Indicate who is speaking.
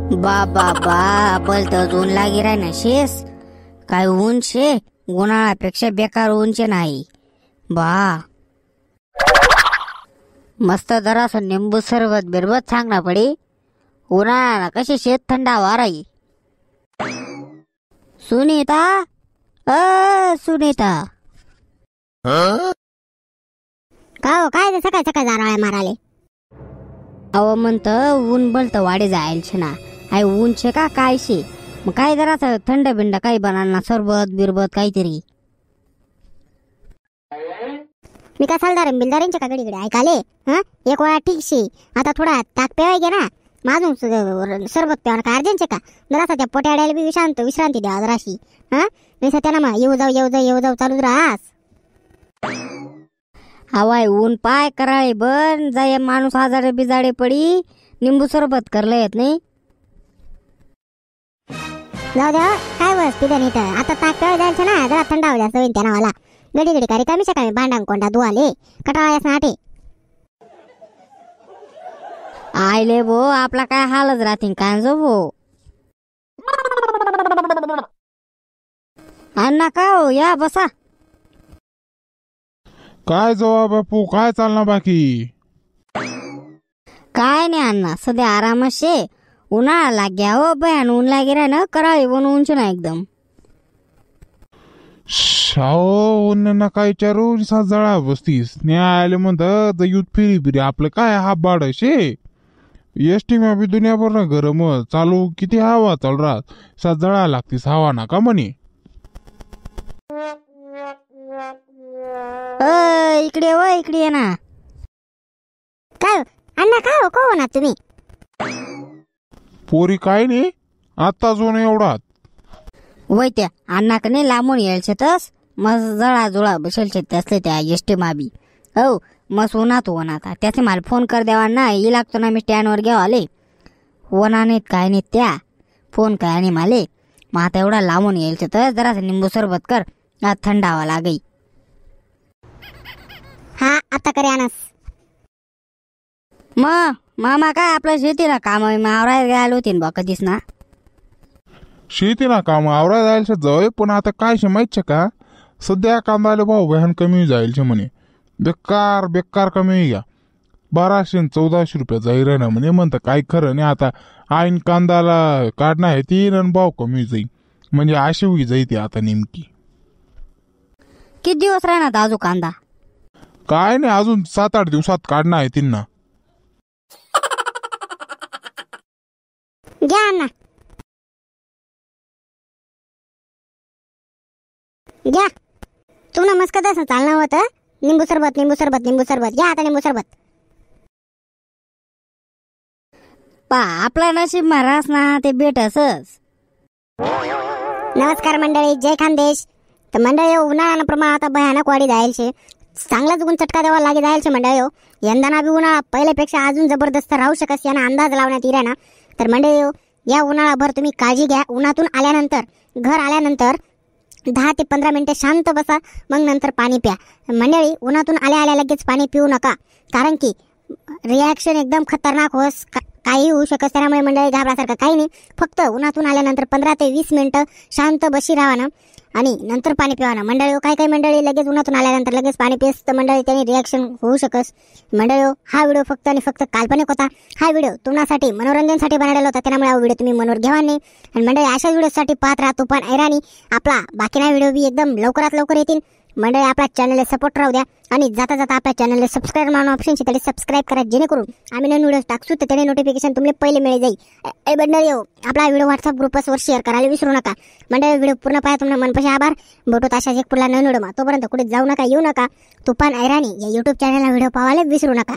Speaker 1: बा बोल तर ऊन लागी राय ना शेस काय ऊन शे उन्हाळ्यापेक्षा बेकार ऊनचे नाही बा मस्त जरास निंबू सरबत बिरबत सांगना पडी उन्हाळ्याला कशी शेत थंडा वाराई सुनीता सुनीता
Speaker 2: का हो काय सकाळ सकाळ जाराळ्या माराले
Speaker 1: अव म्हणत ऊन बोलत वाडे जायल छे ना आय ऊन छे का काय शे मग काय जरास थंड बिंड काही बनाना सरबत बिरबत काहीतरी
Speaker 2: मी का सालदार बिलदारांच्या का गडीकडे ऐकाले हा एक वेळा ठीक शे आता थोडा ताक पेवाय गे ना माझून सरबत पेवा का अर्जंटचे का जरासा त्या पोट्याड्याला बी विश्रांती द्या जराशी हा नाही त्याला मग येऊ जाऊ चालूच राहास
Speaker 1: हवाय ऊन पाय कराळे बन जाय माणूस आजारे बिजाडे पडी निंबू सरबत करलं येत नाही
Speaker 2: जाऊ द्या काय बस पिदा नाही तर आता ताक पेवा जायचं ना जरा थंड हो जास्त होईल त्या नावाला गडी का रिकामी शकामी भांडांग कोंडा धुवाले कटाळ्यास नाटे
Speaker 1: आयले भो आपला काय हालच राहतील काय जो भो अण्णा का हो या बसा
Speaker 3: काय जवा बापू काय चालना बाकी
Speaker 1: काय नाही अण्णा सध्या आरामच शे उन्हाळा लाग्या हो बयान ऊन लागे राय ना कराळी ऊन उंच ना एकदम
Speaker 3: शाओ उन्ना काय विचारू जळा बसतीस न्यायालय म्हणत युथ फिरी आपलं काय हा बाड शे एसटी मा बी दुनियाभर ना गरम चालू किती हवा चालू राहत सा जळा लागतीस हवा ना का म्हणे
Speaker 1: इकडे इकडे ये ना
Speaker 2: काय अण्णा काय हो कोण ना तुम्ही
Speaker 3: पोरी काय नाही आता जो नाही एवढा
Speaker 1: वय त्या अण्णा का नाही लांबून यायचे तस मग जळा जुळा बसेलचे त्यासले त्या एसटी माबी हो मस्त उन्हात त्याचे मला फोन कर देवा ना ये लागतो ना मी स्टँडवर घेऊ आले होना नाहीत काय नाहीत त्या फोन काय आणि माले मग आता एवढा लांबून यायचे तर जरासा निंबू सरबत कर आज थंड हवा लागई
Speaker 2: हा आता करे आणस
Speaker 1: मग मामा काय आपल्या शेतीला काम आवरायला गेलो होती बा कधीच ना
Speaker 3: शेती ना काम आवरा जायला जवळ पण आता काय शे माहित का सध्या कांदा भाऊ बहन कमी जायचे म्हणे बेकार कमी घ्या 1200-1400 रुपये जाईल ना म्हणे म्हणतं काय खरं नाही आता आईन कांदाला काढणं आहे ती आणि भाव कमी जाईल म्हणजे अशी उगी जाई ती आता नेमकी
Speaker 1: किती दिवस राहणार अजून कांदा
Speaker 3: काय नाही अजून 7-8 दिवसात काढणं आहे तिना
Speaker 2: घ्या अण्णा घ्या तुला मस्त तसं चालणं होतं निंबू सरबत घ्या आता निंबू सरबत
Speaker 1: पा आपला नशीब महाराज ना ते भेटसच
Speaker 2: नमस्कार मंडळी जय खानदेश तर मंडळी उन्हाळ्यानं प्रमाण आता भयानक वाढी जायलशे चांगलाच ऊन चटका द्यावा लागे जायलशे मंडळी यंदा ना बी उन्हाळा पहिल्यापेक्षा अजून जबरदस्त राहू शकस याना अंदाज लावण्यात येईल ना तर मंडळी या उन्हाळाभर तुम्ही काळजी घ्या उन्हातून आल्यानंतर घर आल्यानंतर 10 ते 15 मिनिटे शांत बसा मग नंतर पाणी प्या मंडळी उन्हातून आल्या लगेच पाणी पिऊ नका कारण की रिॲक्शन एकदम खतरनाक होस काही होऊ शकत त्यामुळे मंडळी घाबरासारखं काही नाही फक्त उन्हातून आल्यानंतर 15 ते 20 मिनिटं शांत बशी राहा ना आणि नंतर पाणी पिवा ना मंडळी काही मंडळी लगेच उन्हातून आल्यानंतर लगेच पाणी पिस तर मंडळी त्यांनी रिॲक्शन होऊ शकस मंडळी हा व्हिडिओ फक्त आणि फक्त काल्पनिक होता हा व्हिडिओ तुम्हासाठी मनोरंजनासाठी बनवलेला होता त्यामुळे हा व्हिडिओ तुम्ही मनोर घ्यावा नाही आणि मंडळी अशा व्हिडिओसाठी पाहत राहा तुफान ऐराणी आपला बाकीना व्हिडिओ बी एकदम लवकरात लवकर येतील मंडळी आपल्या चॅनलला सपोर्ट राहू द्या आणि जाता आपल्या चॅनलला सबस्क्राईब म्हणून ऑप्शन त्याला सबस्क्राईब करा जेणेकरून आम्ही नवीन व्हिडिओ टाकसू तर त्याने नोटिफिकेशन तुम्हाला पहिले मिळेल जाईल मंडळी आपला व्हिडिओ व्हॉट्सअप ग्रुपवर शेअर करायला विसरू नका मंडळी व्हिडिओ पूर्ण पाहा तुम्हाला मनपाशी आभार भेटू अशाच एक पुढला नवीन व्हिडिओ तोपर्यंत कुठे जाऊ नका येऊ नका तुफान ऐराणी या युट्यूब चॅनलला व्हिडिओ पाहायला विसरू नका